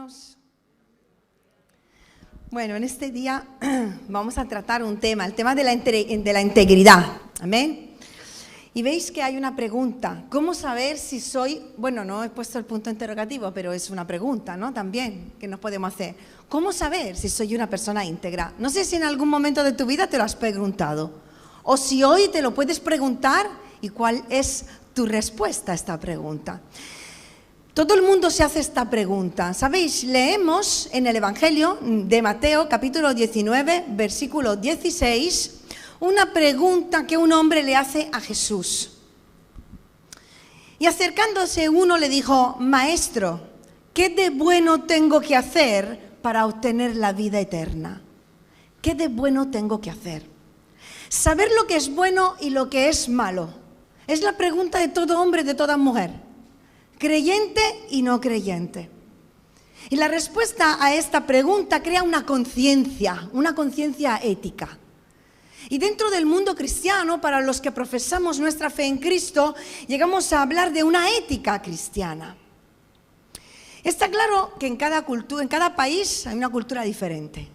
hermanos. Bueno, en este día vamos a tratar un tema, el tema de la integridad. Amén. Y veis que hay una pregunta. ¿Cómo saber si soy? Bueno, no he puesto el punto interrogativo, pero es una pregunta, ¿no? También que nos podemos hacer. ¿Cómo saber si soy una persona íntegra? No sé si en algún momento de tu vida te lo has preguntado. O si hoy te lo puedes preguntar y cuál es tu respuesta a esta pregunta. Todo el mundo se hace esta pregunta. ¿Sabéis? Leemos en el Evangelio de Mateo, capítulo 19, versículo 16, una pregunta que un hombre le hace a Jesús. Y acercándose uno le dijo: Maestro, ¿qué de bueno tengo que hacer para obtener la vida eterna? ¿Qué de bueno tengo que hacer? Saber lo que es bueno y lo que es malo es la pregunta de todo hombre, de toda mujer, creyente y no creyente. Y la respuesta a esta pregunta crea una conciencia ética. Y dentro del mundo cristiano, para los que profesamos nuestra fe en Cristo, llegamos a hablar de una ética cristiana. Está claro que en cada país hay una cultura diferente.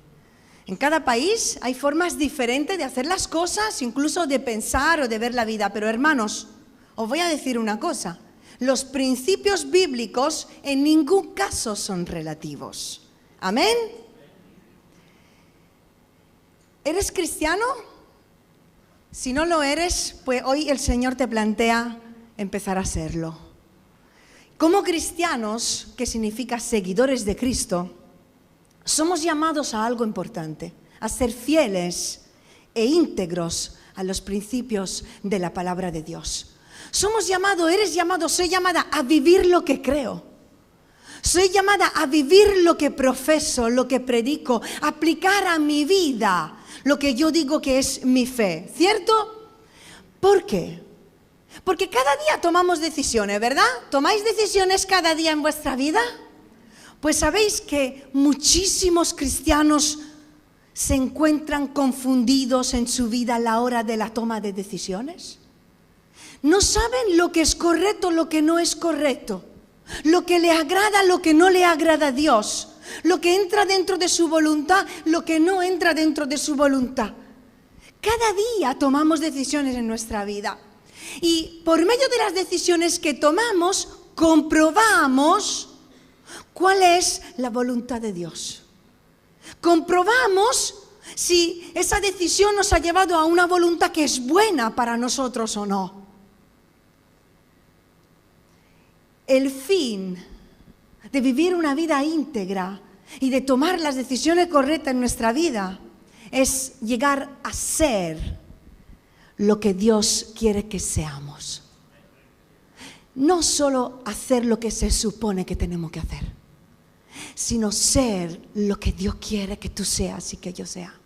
En cada país hay formas diferentes de hacer las cosas, incluso de pensar o de ver la vida. Pero hermanos, os voy a decir una cosa. Los principios bíblicos en ningún caso son relativos. ¿Amén? ¿Eres cristiano? Si no lo eres, pues hoy el Señor te plantea empezar a serlo. Como cristianos, que significa seguidores de Cristo, somos llamados a algo importante, a ser fieles e íntegros a los principios de la palabra de Dios. Somos llamados, eres llamado, soy llamada a vivir lo que creo. Soy llamada a vivir lo que profeso, lo que predico, aplicar a mi vida lo que yo digo que es mi fe, ¿cierto? ¿Por qué? Porque cada día tomamos decisiones, ¿verdad? ¿Tomáis decisiones cada día en vuestra vida? Pues sabéis que muchísimos cristianos se encuentran confundidos en su vida a la hora de la toma de decisiones. No saben lo que es correcto, lo que no es correcto, lo que le agrada, lo que no le agrada a Dios, lo que entra dentro de su voluntad, lo que no entra dentro de su voluntad. Cada día tomamos decisiones en nuestra vida y por medio de las decisiones que tomamos comprobamos cuál es la voluntad de Dios. Comprobamos si esa decisión nos ha llevado a una voluntad que es buena para nosotros o no. El fin de vivir una vida íntegra y de tomar las decisiones correctas en nuestra vida es llegar a ser lo que Dios quiere que seamos. No solo hacer lo que se supone que tenemos que hacer, sino ser lo que Dios quiere que tú seas y que yo sea.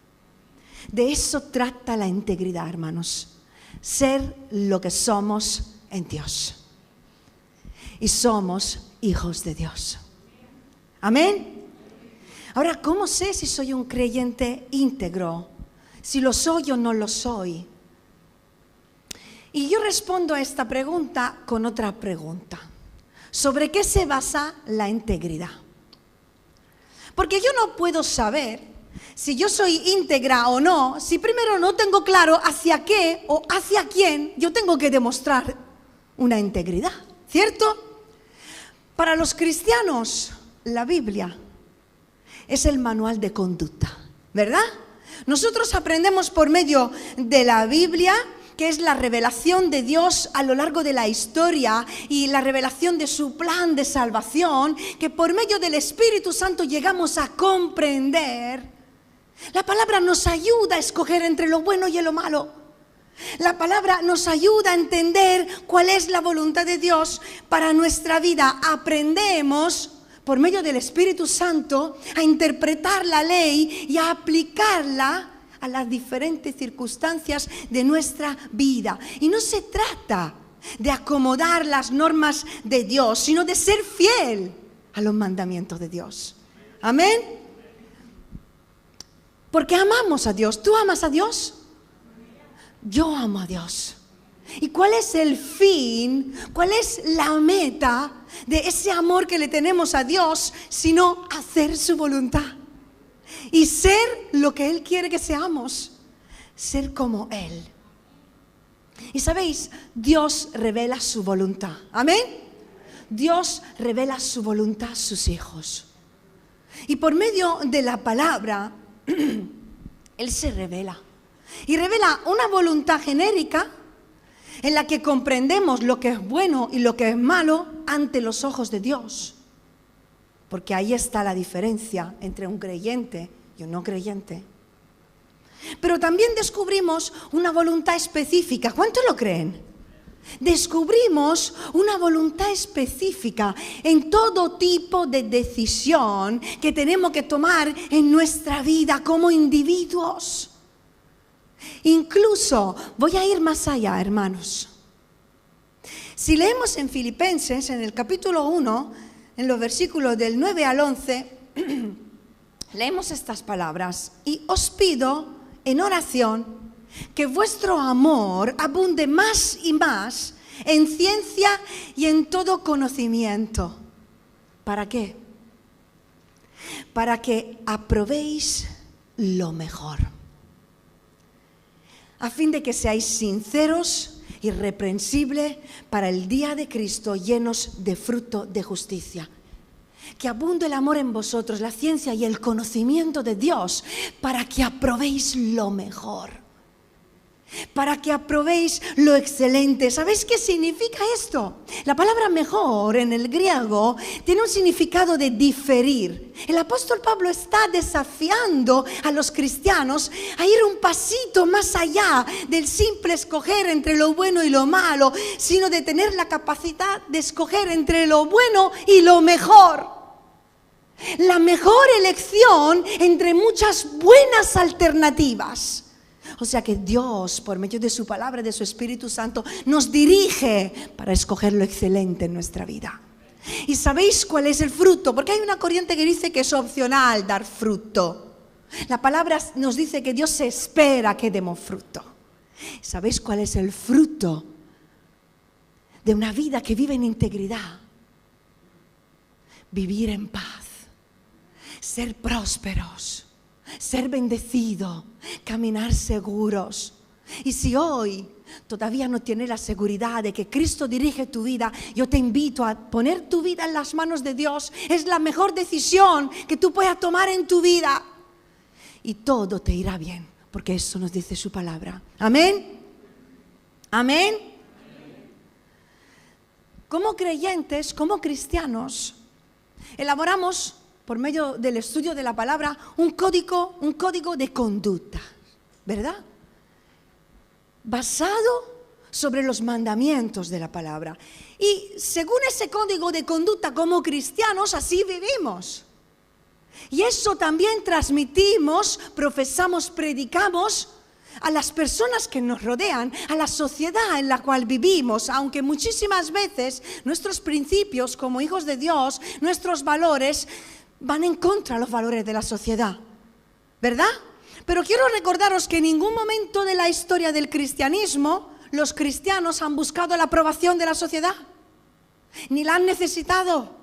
De eso trata la integridad, hermanos. Ser lo que somos en Dios. Y somos hijos de Dios. Amén. Ahora, ¿cómo sé si soy un creyente íntegro? Si lo soy o no lo soy. Y yo respondo a esta pregunta con otra pregunta. ¿Sobre qué se basa la integridad? Porque yo no puedo saber si yo soy íntegra o no, si primero no tengo claro hacia qué o hacia quién yo tengo que demostrar una integridad, ¿cierto? Para los cristianos, la Biblia es el manual de conducta, ¿verdad? Nosotros aprendemos por medio de la Biblia, que es la revelación de Dios a lo largo de la historia y la revelación de su plan de salvación, que por medio del Espíritu Santo llegamos a comprender. La palabra nos ayuda a escoger entre lo bueno y lo malo. La palabra nos ayuda a entender cuál es la voluntad de Dios para nuestra vida. Aprendemos por medio del Espíritu Santo a interpretar la ley y a aplicarla a las diferentes circunstancias de nuestra vida. Y no se trata de acomodar las normas de Dios, sino de ser fiel a los mandamientos de Dios. Amén. Porque amamos a Dios. ¿Tú amas a Dios? Yo amo a Dios. ¿Y cuál es el fin? ¿Cuál es la meta de ese amor que le tenemos a Dios? Sino hacer su voluntad y ser lo que Él quiere que seamos, ser como Él. Y sabéis, Dios revela su voluntad. ¿Amén? Dios revela su voluntad a sus hijos. Y por medio de la palabra, Él se revela. Y revela una voluntad genérica en la que comprendemos lo que es bueno y lo que es malo ante los ojos de Dios. Porque ahí está la diferencia entre un creyente y un no creyente. Pero también descubrimos una voluntad específica. ¿Cuántos lo creen? Descubrimos una voluntad específica en todo tipo de decisión que tenemos que tomar en nuestra vida como individuos. Incluso, voy a ir más allá, hermanos. Si leemos en Filipenses, en el capítulo 1, en los versículos del 9 al 11, leemos estas palabras: y os pido en oración que vuestro amor abunde más y más en ciencia y en todo conocimiento. ¿Para qué? Para que aprobéis lo mejor, a fin de que seáis sinceros, irreprensibles para el día de Cristo, llenos de fruto de justicia. Que abunde el amor en vosotros, la ciencia y el conocimiento de Dios, para que aprobéis lo mejor, para que aprobéis lo excelente. ¿Sabéis qué significa esto? La palabra mejor en el griego tiene un significado de diferir. El apóstol Pablo está desafiando a los cristianos a ir un pasito más allá del simple escoger entre lo bueno y lo malo, sino de tener la capacidad de escoger entre lo bueno y lo mejor. La mejor elección entre muchas buenas alternativas. O sea que Dios, por medio de su palabra, de su Espíritu Santo, nos dirige para escoger lo excelente en nuestra vida. ¿Y sabéis cuál es el fruto? Porque hay una corriente que dice que es opcional dar fruto. La palabra nos dice que Dios se espera que demos fruto. ¿Sabéis cuál es el fruto de una vida que vive en integridad? Vivir en paz, ser prósperos, ser bendecido, caminar seguros. Y si hoy todavía no tienes la seguridad de que Cristo dirige tu vida, yo te invito a poner tu vida en las manos de Dios. Es la mejor decisión que tú puedas tomar en tu vida. Y todo te irá bien, porque eso nos dice su palabra. Amén. Amén. Como creyentes, como cristianos, elaboramos por medio del estudio de la palabra un código de conducta, ¿verdad? Basado sobre los mandamientos de la palabra. Y según ese código de conducta como cristianos, así vivimos. Y eso también transmitimos, profesamos, predicamos a las personas que nos rodean, a la sociedad en la cual vivimos, aunque muchísimas veces nuestros principios como hijos de Dios, nuestros valores, van en contra de los valores de la sociedad, ¿verdad? Pero quiero recordaros que en ningún momento de la historia del cristianismo los cristianos han buscado la aprobación de la sociedad, ni la han necesitado.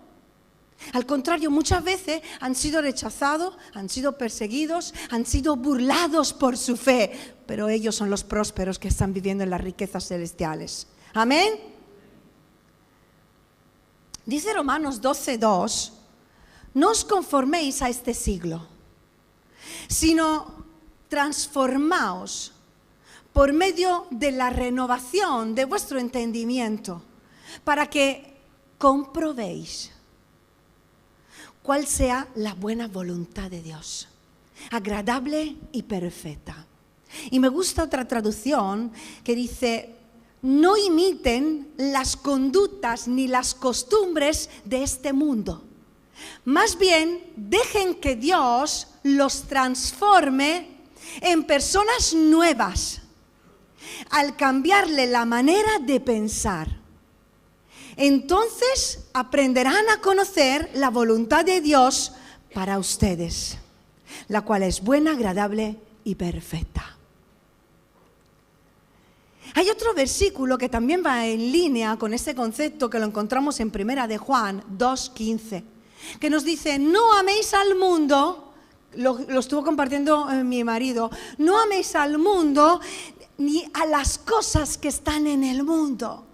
Al contrario, muchas veces han sido rechazados, han sido perseguidos, han sido burlados por su fe, pero ellos son los prósperos que están viviendo en las riquezas celestiales. Amén. Dice Romanos 12:2: no os conforméis a este siglo, sino transformaos por medio de la renovación de vuestro entendimiento, para que comprobéis cuál sea la buena voluntad de Dios, agradable y perfecta. Y me gusta otra traducción que dice: no imiten las conductas ni las costumbres de este mundo. Más bien, dejen que Dios los transforme en personas nuevas al cambiarle la manera de pensar. Entonces aprenderán a conocer la voluntad de Dios para ustedes, la cual es buena, agradable y perfecta. Hay otro versículo que también va en línea con este concepto, que lo encontramos en 1 de Juan 2:15, que nos dice: no améis al mundo, lo estuvo compartiendo mi marido, no améis al mundo ni a las cosas que están en el mundo.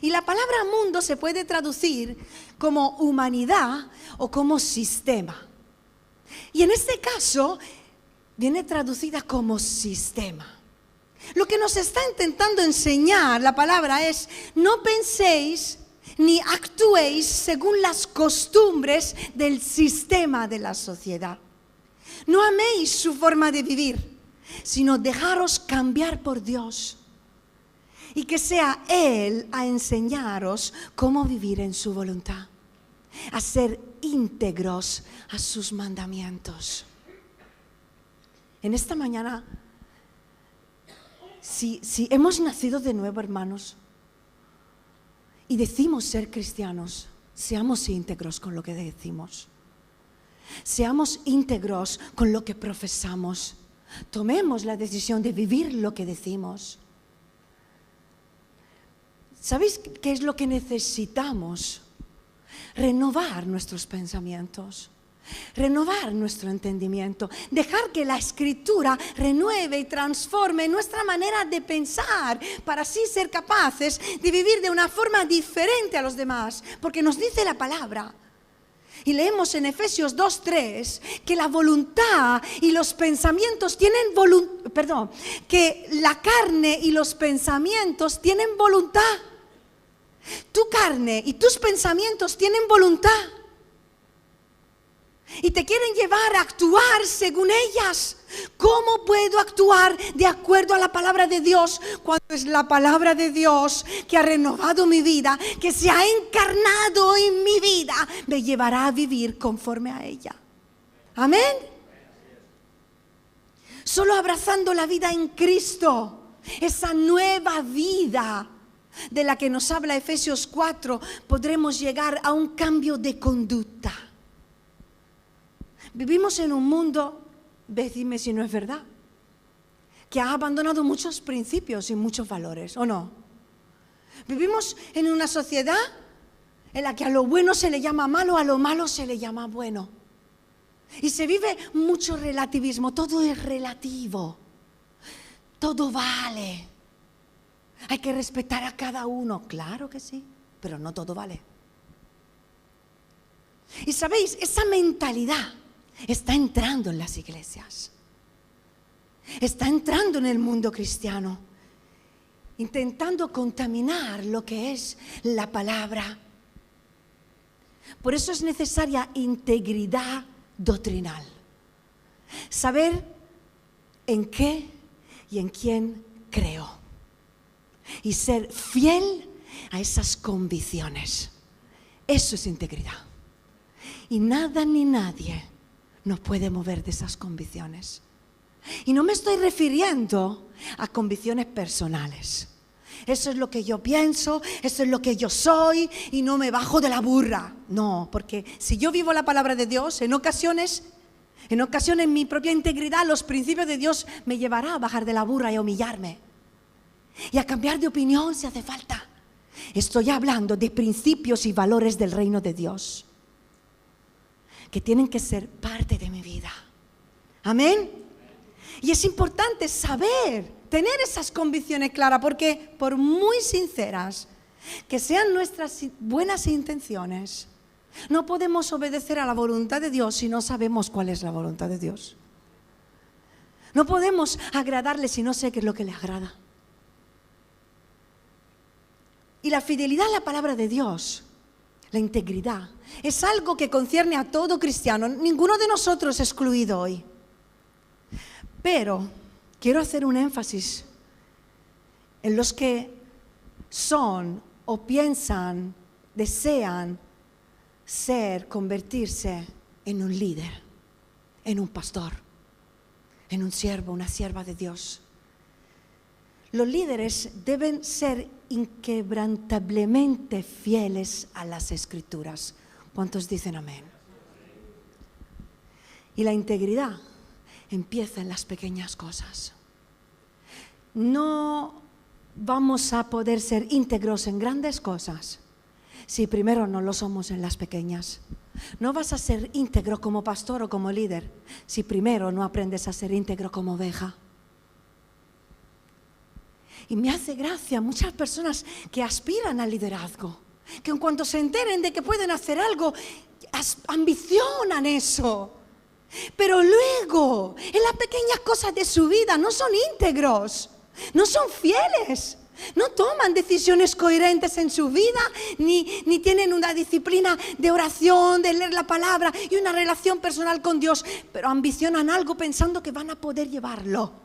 Y la palabra mundo se puede traducir como humanidad o como sistema. Y en este caso viene traducida como sistema. Lo que nos está intentando enseñar la palabra es: no penséis ni actuéis según las costumbres del sistema de la sociedad. No améis su forma de vivir, sino dejaros cambiar por Dios. Y que sea Él a enseñaros cómo vivir en su voluntad, a ser íntegros a sus mandamientos. En esta mañana, si hemos nacido de nuevo, hermanos, y decimos ser cristianos, seamos íntegros con lo que decimos. Seamos íntegros con lo que profesamos. Tomemos la decisión de vivir lo que decimos. ¿Sabéis qué es lo que necesitamos? Renovar nuestros pensamientos, renovar nuestro entendimiento, dejar que la Escritura renueve y transforme nuestra manera de pensar, para así ser capaces de vivir de una forma diferente a los demás, porque nos dice la palabra. Y leemos en Efesios 2:3 que la voluntad y los pensamientos tienen que la carne y los pensamientos tienen voluntad. Tu carne y tus pensamientos tienen voluntad. Y te quieren llevar a actuar según ellas. ¿Cómo puedo actuar de acuerdo a la palabra de Dios cuando es la palabra de Dios que ha renovado mi vida, que se ha encarnado en mi vida, me llevará a vivir conforme a ella? Amén. Solo abrazando la vida en Cristo, esa nueva vida de la que nos habla Efesios 4, podremos llegar a un cambio de conducta. Vivimos en un mundo, dime si no es verdad, que ha abandonado muchos principios y muchos valores, ¿o no? Vivimos en una sociedad en la que a lo bueno se le llama malo, a lo malo se le llama bueno. Y se vive mucho relativismo, todo es relativo, todo vale. Hay que respetar a cada uno, claro que sí, pero no todo vale. Y sabéis, esa mentalidad está entrando en las iglesias, está entrando en el mundo cristiano, intentando contaminar lo que es la palabra. Por eso es necesaria integridad doctrinal, saber en qué y en quién creo, y ser fiel a esas convicciones. Eso es integridad. Y nada ni nadie nos puede mover de esas convicciones. Y no me estoy refiriendo a convicciones personales. Eso es lo que yo pienso, eso es lo que yo soy y no me bajo de la burra. No, porque si yo vivo la palabra de Dios, en ocasiones mi propia integridad, los principios de Dios me llevará a bajar de la burra y a humillarme. Y a cambiar de opinión si hace falta. Estoy hablando de principios y valores del reino de Dios, que tienen que ser parte de mi vida. Amén. Y es importante saber, tener esas convicciones claras, porque por muy sinceras que sean nuestras buenas intenciones, no podemos obedecer a la voluntad de Dios si no sabemos cuál es la voluntad de Dios. No podemos agradarle si no sé qué es lo que le agrada. Y la fidelidad a la palabra de Dios, la integridad, es algo que concierne a todo cristiano. Ninguno de nosotros es excluido hoy. Pero quiero hacer un énfasis en los que son o piensan, desean convertirse en un líder, en un pastor, en un siervo, una sierva de Dios. Los líderes deben ser inquebrantablemente fieles a las Escrituras. ¿Cuántos dicen amén? Y la integridad empieza en las pequeñas cosas. No vamos a poder ser íntegros en grandes cosas si primero no lo somos en las pequeñas. No vas a ser íntegro como pastor o como líder si primero no aprendes a ser íntegro como oveja. Y me hace gracia muchas personas que aspiran al liderazgo, que en cuanto se enteren de que pueden hacer algo, ambicionan eso. Pero luego, en las pequeñas cosas de su vida, no son íntegros, no son fieles, no toman decisiones coherentes en su vida, ni tienen una disciplina de oración, de leer la palabra y una relación personal con Dios, pero ambicionan algo pensando que van a poder llevarlo.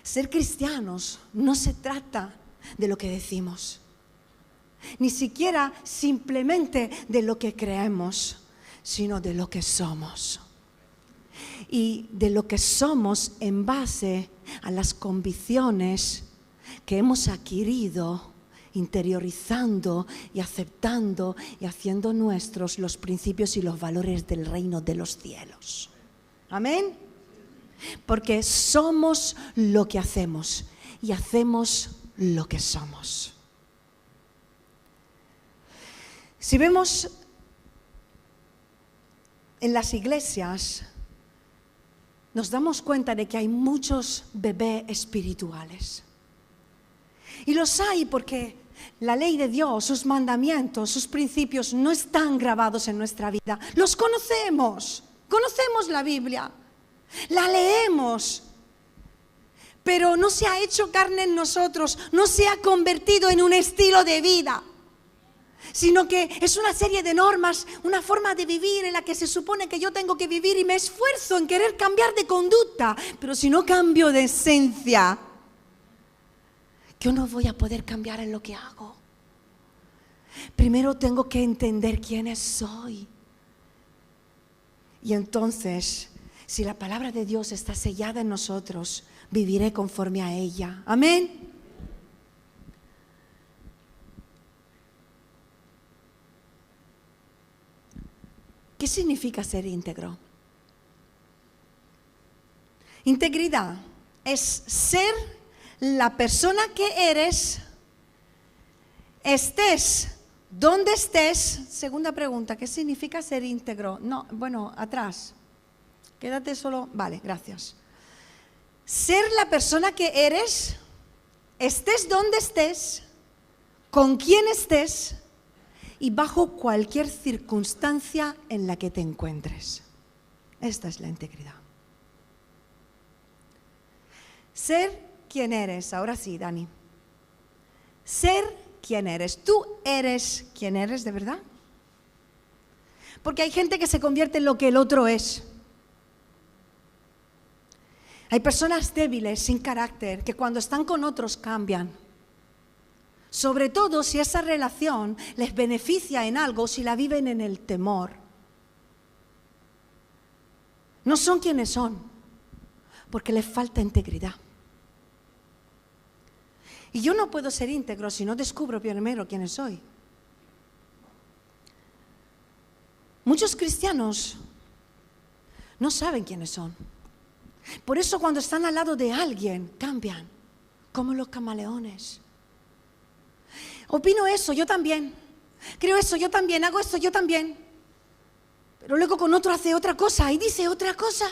Ser cristianos no se trata de lo que decimos, ni siquiera simplemente de lo que creemos, sino de lo que somos. Y de lo que somos en base a las convicciones que hemos adquirido, interiorizando y aceptando y haciendo nuestros los principios y los valores del reino de los cielos. Amén. Porque somos lo que hacemos y hacemos lo que somos. Si vemos en las iglesias, nos damos cuenta de que hay muchos bebés espirituales. Y los hay porque la ley de Dios, sus mandamientos, sus principios no están grabados en nuestra vida. Los conocemos la Biblia. La leemos, pero no se ha hecho carne en nosotros, no se ha convertido en un estilo de vida, sino que es una serie de normas, una forma de vivir en la que se supone que yo tengo que vivir y me esfuerzo en querer cambiar de conducta, pero si no cambio de esencia, yo no voy a poder cambiar en lo que hago. Primero tengo que entender quién soy. Y entonces, si la palabra de Dios está sellada en nosotros, viviré conforme a ella. Amén. ¿Qué significa ser íntegro? Integridad es ser la persona que eres, estés donde estés. Segunda pregunta, ¿qué significa ser íntegro? No, bueno, atrás. Quédate solo, vale, gracias. Ser la persona que eres, estés donde estés, con quien estés y bajo cualquier circunstancia en la que te encuentres. Esta es la integridad. Ser quien eres, ahora sí, Dani. Ser quien eres. ¿Tú eres quien eres de verdad? Porque hay gente que se convierte en lo que el otro es. Hay personas débiles, sin carácter, que cuando están con otros cambian. Sobre todo si esa relación les beneficia en algo, si la viven en el temor. No son quienes son, porque les falta integridad. Y yo no puedo ser íntegro si no descubro primero quién soy. Muchos cristianos no saben quiénes son. Por eso cuando están al lado de alguien, cambian, como los camaleones. Opino eso, yo también. Creo eso, yo también. Hago esto, yo también. Pero luego con otro hace otra cosa y dice otra cosa.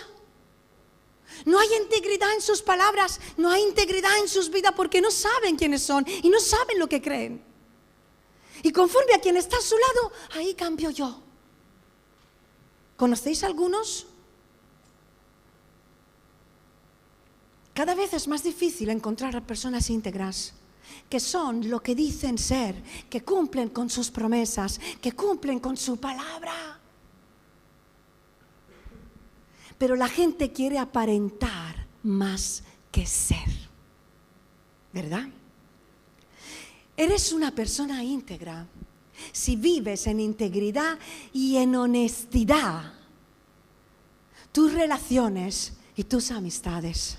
No hay integridad en sus palabras, no hay integridad en sus vidas porque no saben quiénes son y no saben lo que creen. Y conforme a quien está a su lado, ahí cambio yo. ¿Conocéis algunos? Cada vez es más difícil encontrar a personas íntegras, que son lo que dicen ser, que cumplen con sus promesas, que cumplen con su palabra. Pero la gente quiere aparentar más que ser, ¿verdad? Eres una persona íntegra si vives en integridad y en honestidad tus relaciones y tus amistades,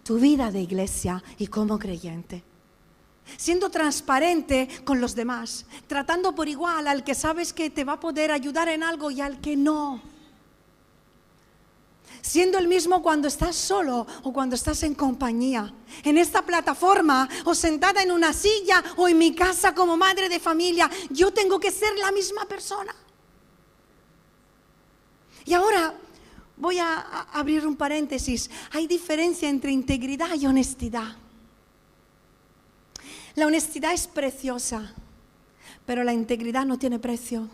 tu vida de iglesia y como creyente. Siendo transparente con los demás, tratando por igual al que sabes que te va a poder ayudar en algo y al que no. siendo el mismo cuando estás solo o cuando estás en compañía, en esta plataforma o sentada en una silla o en mi casa como madre de familia. Yo tengo que ser la misma persona. Y ahora voy a abrir un paréntesis. Hay diferencia entre integridad y honestidad. La honestidad es preciosa, pero la integridad no tiene precio.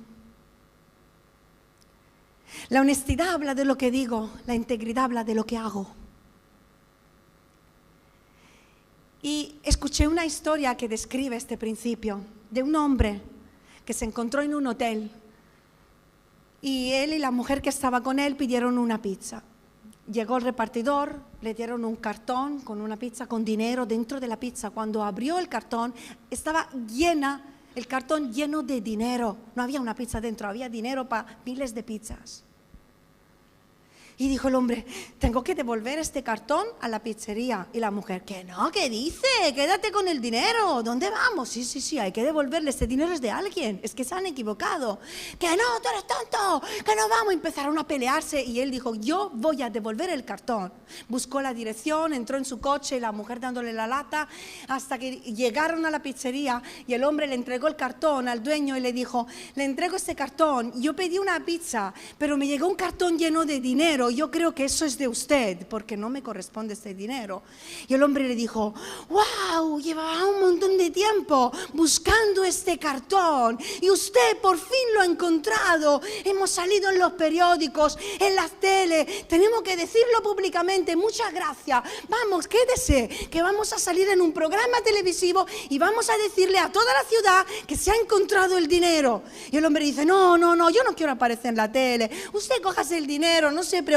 La honestidad habla de lo que digo, la integridad habla de lo que hago. Y escuché una historia que describe este principio, de un hombre que se encontró en un hotel y él y la mujer que estaba con él pidieron una pizza. Llegó el repartidor, le dieron un cartón con una pizza con dinero dentro de la pizza. Cuando abrió el cartón, estaba el cartón lleno de dinero. No había una pizza dentro, había dinero para miles de pizzas. Y dijo el hombre, tengo que devolver este cartón a la pizzería. Y la mujer, que no, ¿qué dice? Quédate con el dinero. ¿Dónde vamos? Sí, hay que devolverle. Este dinero es de alguien. Es que se han equivocado. Que no, tú eres tonto. Que no vamos. Empezaron a pelearse y él dijo, yo voy a devolver el cartón. Buscó la dirección, entró en su coche y la mujer dándole la lata hasta que llegaron a la pizzería y el hombre le entregó el cartón al dueño y le dijo, le entrego este cartón. Yo pedí una pizza, pero me llegó un cartón lleno de dinero. Yo creo que eso es de usted, porque no me corresponde este dinero. Y el hombre le dijo, wow, llevaba un montón de tiempo buscando este cartón y usted por fin lo ha encontrado. Hemos salido en los periódicos, en las tele, tenemos que decirlo públicamente. Muchas gracias. Vamos, quédese, que vamos a salir en un programa televisivo y vamos a decirle a toda la ciudad que se ha encontrado el dinero. Y el hombre dice, no, yo no quiero aparecer en la tele. Usted cójase el dinero, no se preocupe,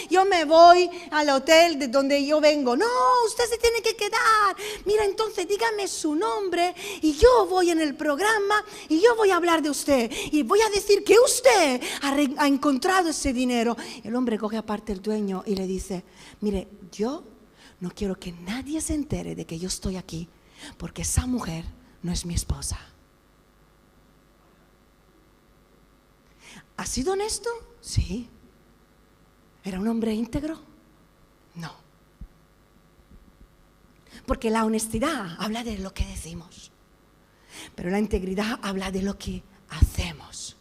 yo me voy al hotel de donde yo vengo. No, usted se tiene que quedar. Mira, entonces dígame su nombre y yo voy en el programa y yo voy a hablar de usted y voy a decir que usted ha encontrado ese dinero. El hombre coge aparte el dueño y le dice, mire, yo no quiero que nadie se entere de que yo estoy aquí, porque esa mujer no es mi esposa. ¿Ha sido honesto? Sí. ¿Era un hombre íntegro? No. Porque la honestidad habla de lo que decimos, pero la integridad habla de lo que hacemos.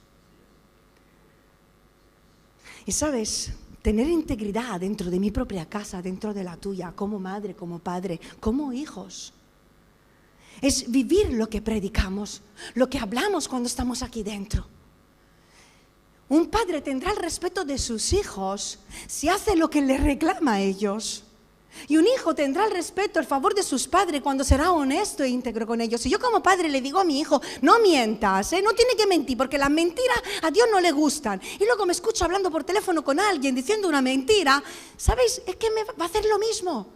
Y sabes, tener integridad dentro de mi propia casa, dentro de la tuya, como madre, como padre, como hijos, es vivir lo que predicamos, lo que hablamos cuando estamos aquí dentro. Un padre tendrá el respeto de sus hijos si hace lo que le reclama a ellos. Y un hijo tendrá el respeto, el favor de sus padres cuando será honesto e íntegro con ellos. Si yo como padre le digo a mi hijo, no mientas, no tiene que mentir, porque las mentiras a Dios no le gustan. Y luego me escucho hablando por teléfono con alguien diciendo una mentira, ¿sabéis? Es que me va a hacer lo mismo.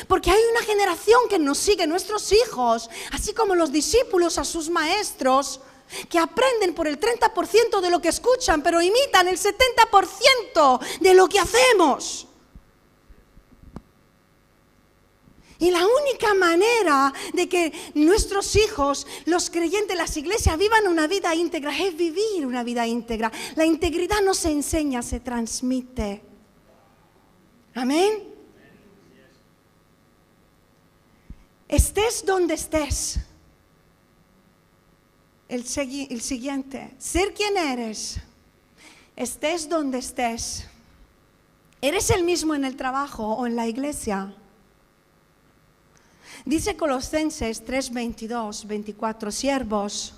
Porque hay una generación que nos sigue, nuestros hijos, así como los discípulos a sus maestros, que aprenden por el 30% de lo que escuchan, pero imitan el 70% de lo que hacemos. Y la única manera de que nuestros hijos, los creyentes, las iglesias vivan una vida íntegra es vivir una vida íntegra. La integridad no se enseña, se transmite. Amén. Estés donde estés. El siguiente, ser quien eres, estés donde estés. ¿Eres el mismo en el trabajo o en la iglesia? Dice Colosenses 3:22, 24, siervos.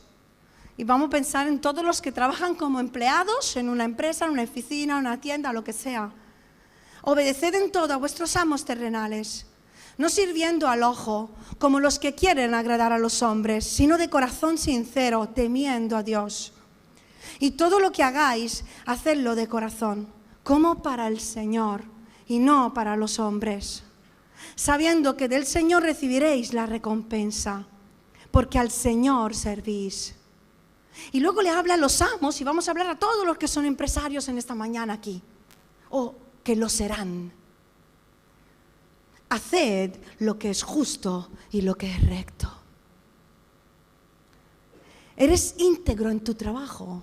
Y vamos a pensar en todos los que trabajan como empleados en una empresa, en una oficina, en una tienda, lo que sea. Obedeced en todo a vuestros amos terrenales, no sirviendo al ojo, como los que quieren agradar a los hombres, sino de corazón sincero, temiendo a Dios. Y todo lo que hagáis, hacedlo de corazón, como para el Señor, y no para los hombres, sabiendo que del Señor recibiréis la recompensa, porque al Señor servís. Y luego le habla a los amos, y vamos a hablar a todos los que son empresarios en esta mañana aquí, o que lo serán. Haced lo que es justo y lo que es recto. ¿Eres íntegro en tu trabajo?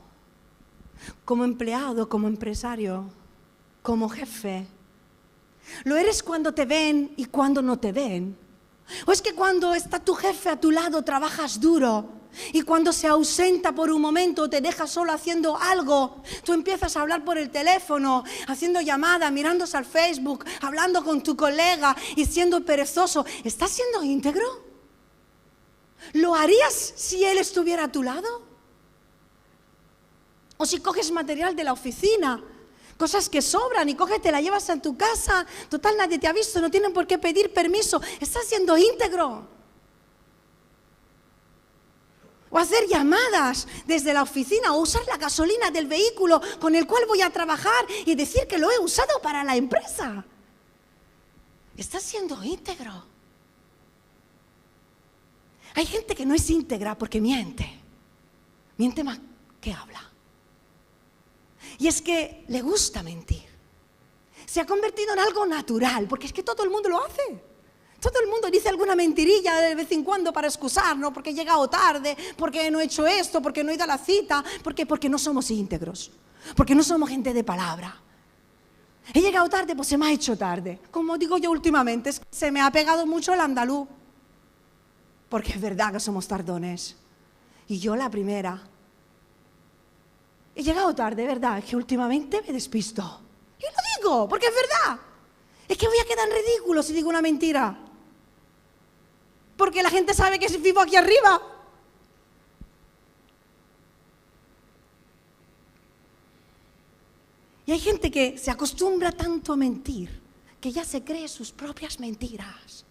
Como empleado, como empresario. como jefe? ¿Lo eres cuando te ven y cuando no te ven? ¿O es que cuando está tu jefe a tu lado trabajas duro y cuando se ausenta por un momento, te deja solo haciendo algo, tú empiezas a hablar por el teléfono, haciendo llamadas, mirándose al Facebook, hablando con tu colega y siendo perezoso? ¿Estás siendo íntegro? ¿Lo harías si él estuviera a tu lado? O si coges material de la oficina, cosas que sobran y coges, te la llevas a tu casa, total nadie te ha visto, no tienen por qué pedir permiso, ¿estás siendo íntegro? O hacer llamadas desde la oficina o usar la gasolina del vehículo con el cual voy a trabajar y decir que lo he usado para la empresa. ¿Estás siendo íntegro? Hay gente que no es íntegra porque miente más que habla. Y es que le gusta mentir. Se ha convertido en algo natural, porque es que todo el mundo lo hace. Todo el mundo dice alguna mentirilla de vez en cuando para excusarnos, porque he llegado tarde, porque no he hecho esto, porque no he ido a la cita, porque no somos íntegros, porque no somos gente de palabra. He llegado tarde, pues se me ha hecho tarde. Como digo yo últimamente, es que se me ha pegado mucho el andaluz, porque es verdad que somos tardones. Y yo la primera. He llegado tarde, ¿verdad? Es que últimamente me despisto. Y lo digo, porque es verdad. Es que voy a quedar en ridículo si digo una mentira. Porque la gente sabe que vivo aquí arriba. Y hay gente que se acostumbra tanto a mentir que ya se cree sus propias mentiras.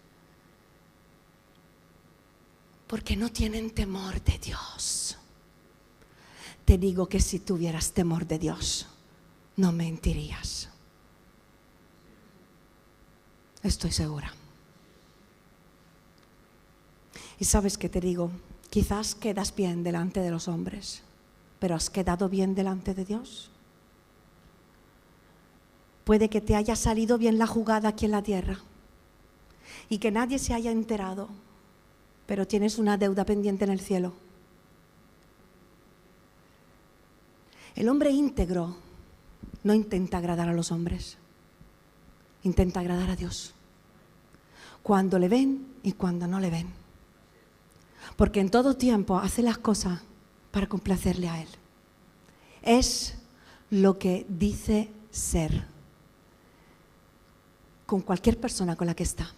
Porque no tienen temor de Dios. Te digo que si tuvieras temor de Dios, no mentirías. Estoy segura. Y sabes qué te digo, quizás quedas bien delante de los hombres, pero ¿has quedado bien delante de Dios? Puede que te haya salido bien la jugada aquí en la tierra y que nadie se haya enterado, pero tienes una deuda pendiente en el cielo. El hombre íntegro no intenta agradar a los hombres, intenta agradar a Dios. Cuando le ven y cuando no le ven. Porque en todo tiempo hace las cosas para complacerle a Él. Es lo que dice ser con cualquier persona con la que está.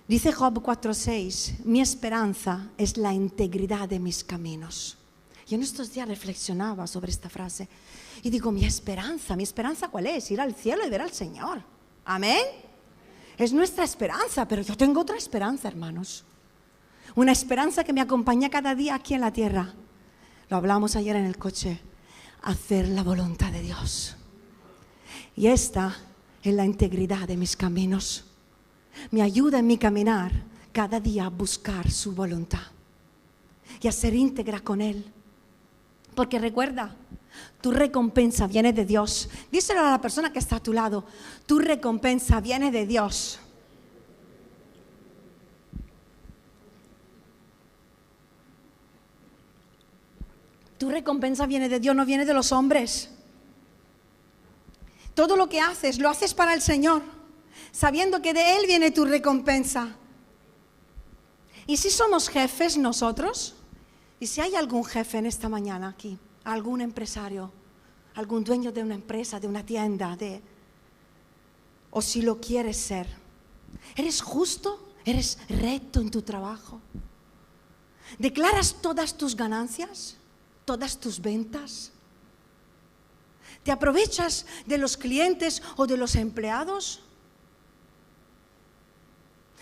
Dice Job 4:6, mi esperanza es la integridad de mis caminos. Yo en estos días reflexionaba sobre esta frase y digo, ¿mi esperanza cuál es? Ir al cielo y ver al Señor. ¿Amén? Es nuestra esperanza, pero yo tengo otra esperanza, hermanos. Una esperanza que me acompaña cada día aquí en la tierra. Lo hablamos ayer en el coche. Hacer la voluntad de Dios. Y esta es la integridad de mis caminos. Me ayuda en mi caminar cada día a buscar su voluntad y a ser íntegra con Él. Porque recuerda, tu recompensa viene de Dios. Díselo a la persona que está a tu lado. Tu recompensa viene de Dios. Tu recompensa viene de Dios, no viene de los hombres. Todo lo que haces, lo haces para el Señor, sabiendo que de Él viene tu recompensa. ¿Y si somos jefes nosotros? ¿Y si hay algún jefe en esta mañana aquí? Algún empresario, algún dueño de una empresa, de una tienda, o si lo quieres ser. ¿Eres justo? ¿Eres recto en tu trabajo? ¿Declaras todas tus ganancias? ¿Todas tus ventas? ¿Te aprovechas de los clientes o de los empleados?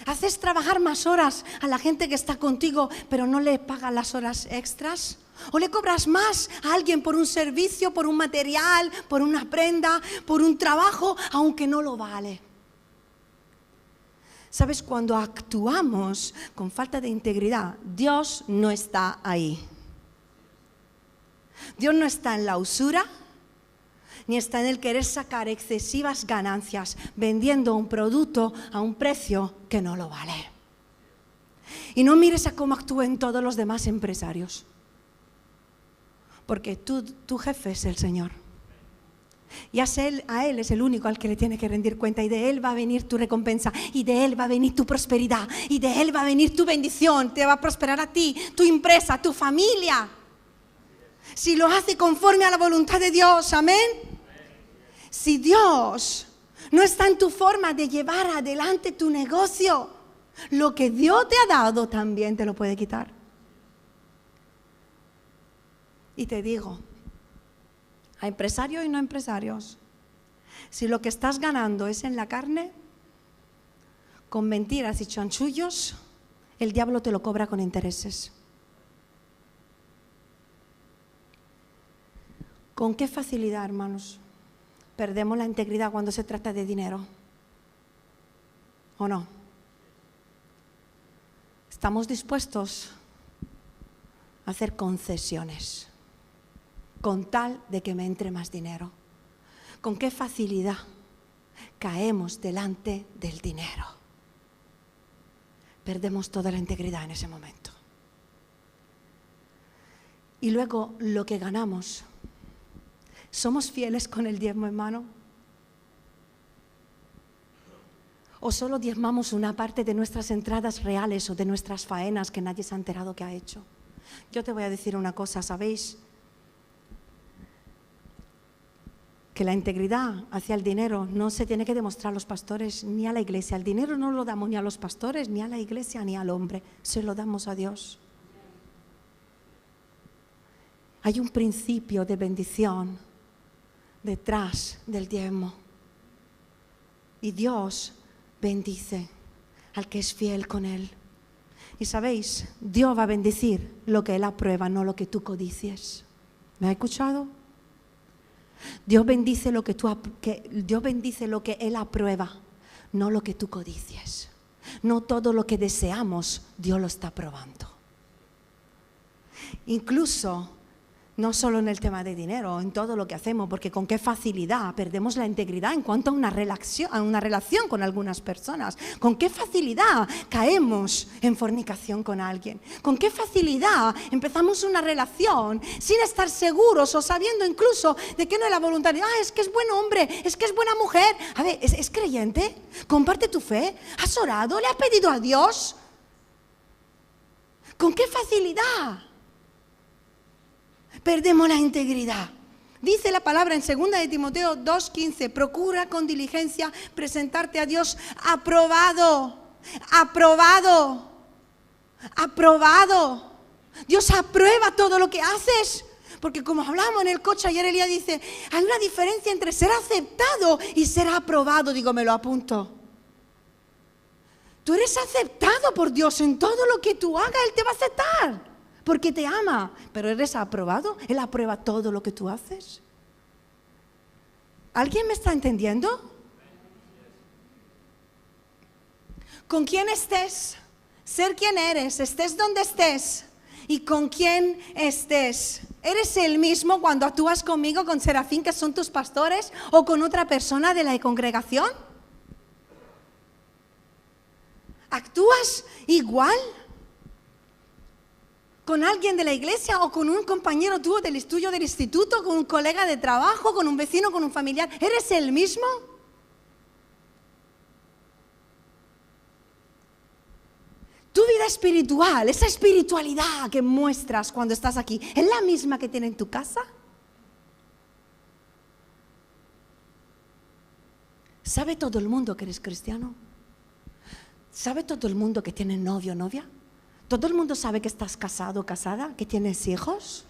¿Haces trabajar más horas a la gente que está contigo, pero no le pagas las horas extras? ¿O le cobras más a alguien por un servicio, por un material, por una prenda, por un trabajo, aunque no lo vale? ¿Sabes? Cuando actuamos con falta de integridad, Dios no está ahí. Dios no está en la usura, ni está en el querer sacar excesivas ganancias vendiendo un producto a un precio que no lo vale. Y no mires a cómo actúen todos los demás empresarios, porque tu jefe es el Señor. Y a Él es el único al que le tienes que rendir cuenta, y de Él va a venir tu recompensa, y de Él va a venir tu prosperidad, y de Él va a venir tu bendición. Te va a prosperar a ti, tu empresa, tu familia. Si lo hace conforme a la voluntad de Dios, amén. Si Dios no está en tu forma de llevar adelante tu negocio, lo que Dios te ha dado también te lo puede quitar. Y te digo, a empresarios y no empresarios, si lo que estás ganando es en la carne, con mentiras y chanchullos, el diablo te lo cobra con intereses. ¿Con qué facilidad, hermanos, perdemos la integridad cuando se trata de dinero? ¿O no? Estamos dispuestos a hacer concesiones con tal de que me entre más dinero. ¿Con qué facilidad caemos delante del dinero? Perdemos toda la integridad en ese momento. Y luego lo que ganamos, ¿somos fieles con el diezmo, hermano? ¿O solo diezmamos una parte de nuestras entradas reales o de nuestras faenas que nadie se ha enterado que ha hecho? Yo te voy a decir una cosa, ¿sabéis? Que la integridad hacia el dinero no se tiene que demostrar a los pastores ni a la iglesia. El dinero no lo damos ni a los pastores, ni a la iglesia, ni al hombre. Se lo damos a Dios. Hay un principio de bendición detrás del diezmo. Y Dios bendice al que es fiel con Él. Y sabéis, Dios va a bendecir lo que Él aprueba, no lo que tú codicies. ¿Me ha escuchado? Dios bendice lo que Él aprueba, no lo que tú codicies. No todo lo que deseamos, Dios lo está aprobando. Incluso, no solo en el tema de dinero, en todo lo que hacemos, porque con qué facilidad perdemos la integridad en cuanto a una relación con algunas personas. Con qué facilidad caemos en fornicación con alguien. Con qué facilidad empezamos una relación sin estar seguros o sabiendo incluso de que no es la voluntad de Dios. Es que es buen hombre, es que es buena mujer. A ver, ¿es creyente? ¿Comparte tu fe? ¿Has orado? ¿Le has pedido a Dios? ¿Con qué facilidad perdemos la integridad? Dice la palabra en 2 de Timoteo 2:15, procura con diligencia presentarte a Dios aprobado, aprobado, aprobado. Dios aprueba todo lo que haces. Porque como hablamos en el coche ayer, Elías dice, hay una diferencia entre ser aceptado y ser aprobado. Digo, me lo apunto. Tú eres aceptado por Dios en todo lo que tú hagas, Él te va a aceptar. Porque te ama, pero eres aprobado. Él aprueba todo lo que tú haces. ¿Alguien me está entendiendo? Con quién estés, ser quien eres, estés donde estés y con quién estés. ¿Eres el mismo cuando actúas conmigo, con Serafín, que son tus pastores, o con otra persona de la congregación? ¿Actúas igual con alguien de la iglesia o con un compañero tuyo del instituto, con un colega de trabajo, con un vecino, con un familiar? ¿Eres el mismo? Tu vida espiritual, esa espiritualidad que muestras cuando estás aquí, ¿es la misma que tiene en tu casa? ¿Sabe todo el mundo que eres cristiano? ¿Sabe todo el mundo que tiene novio o novia? ¿Todo el mundo sabe que estás casado o casada, que tienes hijos?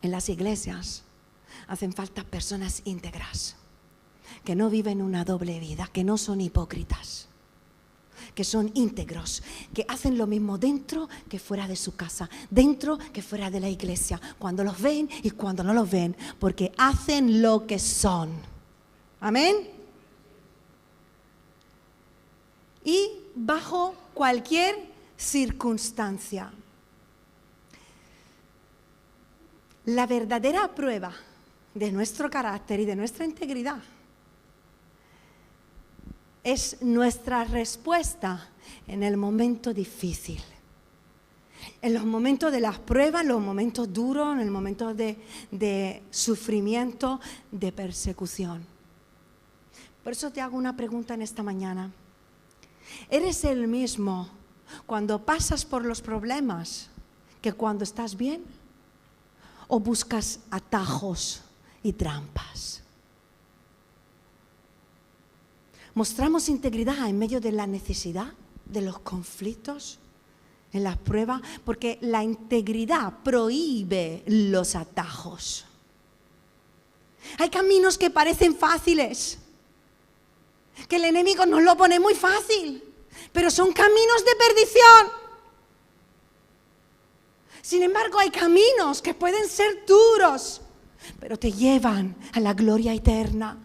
En las iglesias hacen falta personas íntegras, que no viven una doble vida, que no son hipócritas, que son íntegros, que hacen lo mismo dentro que fuera de su casa, dentro que fuera de la iglesia, cuando los ven y cuando no los ven, porque hacen lo que son. Amén. Y bajo cualquier circunstancia. La verdadera prueba de nuestro carácter y de nuestra integridad es nuestra respuesta en el momento difícil. En los momentos de las pruebas, en los momentos duros, en el momento de sufrimiento, de persecución. Por eso te hago una pregunta en esta mañana. ¿Eres el mismo cuando pasas por los problemas que cuando estás bien? ¿O buscas atajos y trampas? ¿Mostramos integridad en medio de la necesidad, de los conflictos, en las pruebas? Porque la integridad prohíbe los atajos. Hay caminos que parecen fáciles, que el enemigo nos lo pone muy fácil, pero son caminos de perdición. Sin embargo, hay caminos que pueden ser duros, pero te llevan a la gloria eterna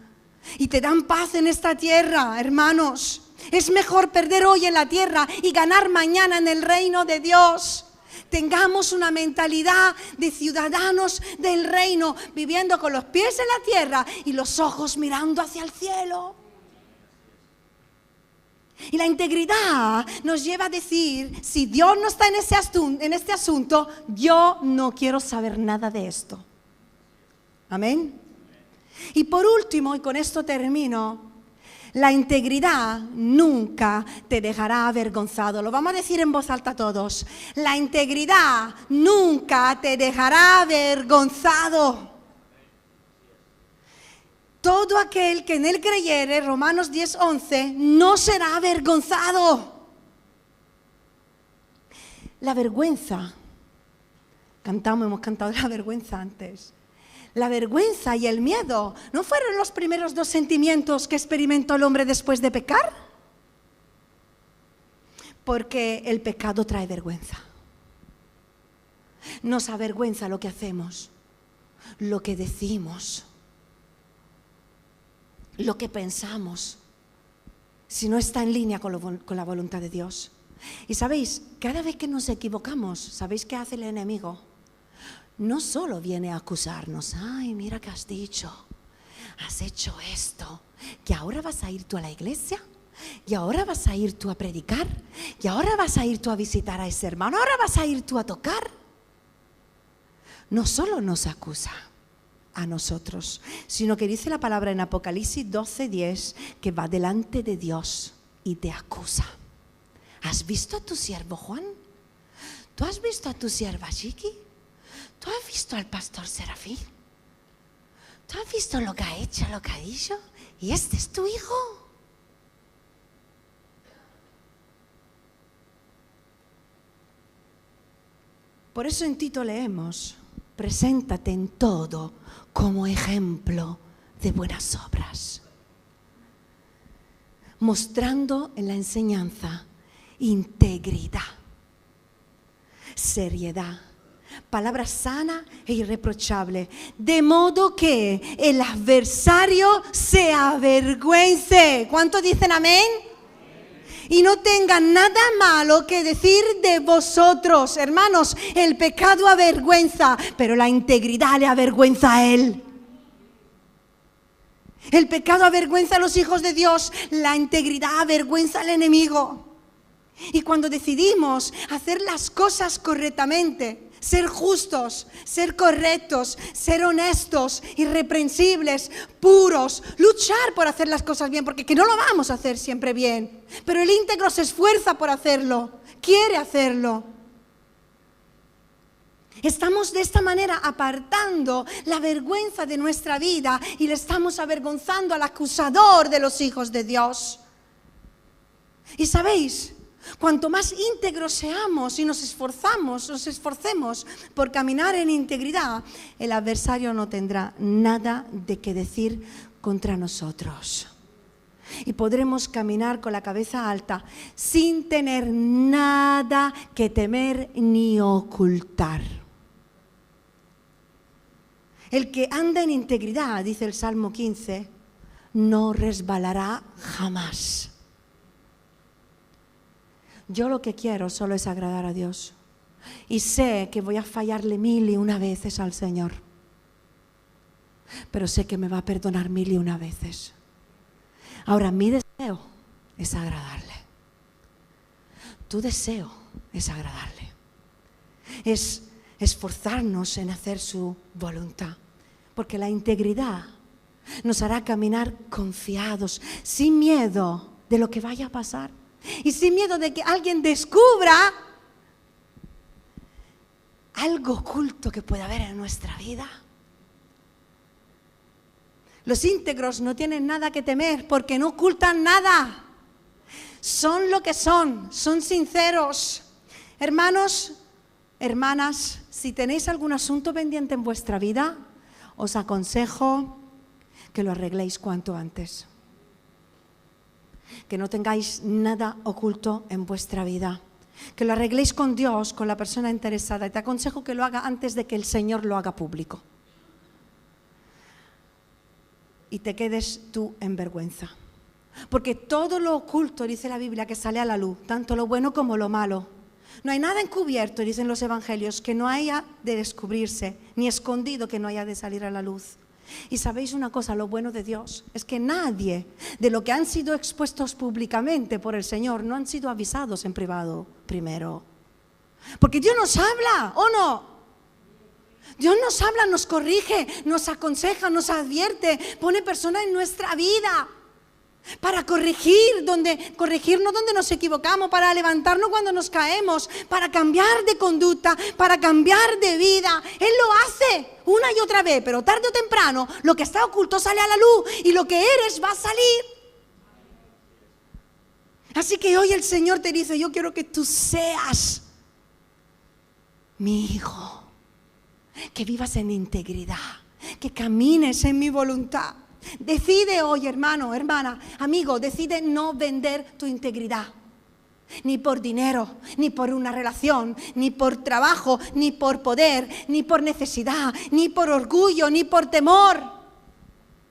y te dan paz en esta tierra, hermanos. Es mejor perder hoy en la tierra y ganar mañana en el reino de Dios. Tengamos una mentalidad de ciudadanos del reino, viviendo con los pies en la tierra y los ojos mirando hacia el cielo. Y la integridad nos lleva a decir, si Dios no está en este asunto, yo no quiero saber nada de esto. Amén. Y por último, y con esto termino, la integridad nunca te dejará avergonzado. Lo vamos a decir en voz alta todos. La integridad nunca te dejará avergonzado. Todo aquel que en él creyere, Romanos 10:11, no será avergonzado. La vergüenza, hemos cantado la vergüenza antes. La vergüenza y el miedo, ¿no fueron los primeros dos sentimientos que experimentó el hombre después de pecar? Porque el pecado trae vergüenza. Nos avergüenza lo que hacemos, lo que decimos, lo que pensamos, si no está en línea con la voluntad de Dios. Y sabéis, cada vez que nos equivocamos, ¿sabéis qué hace el enemigo? No solo viene a acusarnos, ay, mira que has dicho, has hecho esto, que ahora vas a ir tú a la iglesia, y ahora vas a ir tú a predicar, y ahora vas a ir tú a visitar a ese hermano, ahora vas a ir tú a tocar. No solo nos acusa a nosotros, sino que dice la palabra en Apocalipsis 12:10 que va delante de Dios y te acusa. ¿Has visto a tu siervo Juan? ¿Tú has visto a tu sierva Chiqui? ¿Tú has visto al pastor Serafín? ¿Tú has visto lo que ha hecho, lo que ha dicho? ¿Y este es tu hijo? Por eso en Tito leemos, preséntate en todo como ejemplo de buenas obras, mostrando en la enseñanza integridad, seriedad, palabra sana e irreprochable, de modo que el adversario se avergüence. ¿Cuántos dicen amén? Y no tengan nada malo que decir de vosotros. Hermanos, el pecado avergüenza, pero la integridad le avergüenza a él. El pecado avergüenza a los hijos de Dios, la integridad avergüenza al enemigo. Y cuando decidimos hacer las cosas correctamente, ser justos, ser correctos, ser honestos, irreprensibles, puros, luchar por hacer las cosas bien, porque que no lo vamos a hacer siempre bien, pero el íntegro se esfuerza por hacerlo, quiere hacerlo. Estamos de esta manera apartando la vergüenza de nuestra vida y le estamos avergonzando al acusador de los hijos de Dios. Y sabéis, cuanto más íntegros seamos y nos esforcemos por caminar en integridad, el adversario no tendrá nada de qué decir contra nosotros. Y podremos caminar con la cabeza alta sin tener nada que temer ni ocultar. El que anda en integridad, dice el Salmo 15, no resbalará jamás. Yo lo que quiero solo es agradar a Dios. Y sé que voy a fallarle 1001 veces al Señor. Pero sé que me va a perdonar 1001 veces. Ahora, mi deseo es agradarle. Tu deseo es agradarle. es esforzarnos en hacer su voluntad. Porque la integridad nos hará caminar confiados, sin miedo de lo que vaya a pasar. Y sin miedo de que alguien descubra algo oculto que pueda haber en nuestra vida. Los íntegros no tienen nada que temer porque no ocultan nada. Son lo que son sinceros. Hermanos, hermanas, si tenéis algún asunto pendiente en vuestra vida, os aconsejo que lo arregléis cuanto antes. Que no tengáis nada oculto en vuestra vida. Que lo arregléis con Dios, con la persona interesada. Y te aconsejo que lo haga antes de que el Señor lo haga público. Y te quedes tú en vergüenza. Porque todo lo oculto, dice la Biblia, que sale a la luz, tanto lo bueno como lo malo. No hay nada encubierto, dicen los evangelios, que no haya de descubrirse, ni escondido que no haya de salir a la luz. Y sabéis una cosa, lo bueno de Dios es que nadie de lo que han sido expuestos públicamente por el Señor no han sido avisados en privado primero. Porque Dios nos habla, ¿o no? Dios nos habla, nos corrige, nos aconseja, nos advierte, pone personas en nuestra vida para corregirnos donde nos equivocamos, para levantarnos cuando nos caemos, para cambiar de conducta, para cambiar de vida. Él lo hace una y otra vez, pero tarde o temprano lo que está oculto sale a la luz y lo que eres va a salir. Así que hoy el Señor te dice, yo quiero que tú seas mi hijo, que vivas en integridad, que camines en mi voluntad. Decide hoy, hermano, hermana, amigo, decide no vender tu integridad. Ni por dinero, ni por una relación, ni por trabajo, ni por poder, ni por necesidad, ni por orgullo, ni por temor.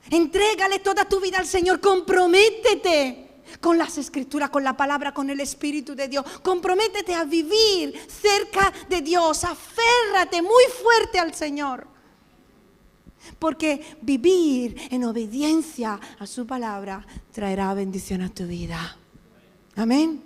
Entrégale toda tu vida al Señor, comprométete con las Escrituras, con la palabra, con el Espíritu de Dios. Comprométete a vivir cerca de Dios, aférrate muy fuerte al Señor. Porque vivir en obediencia a su palabra traerá bendición a tu vida. Amén.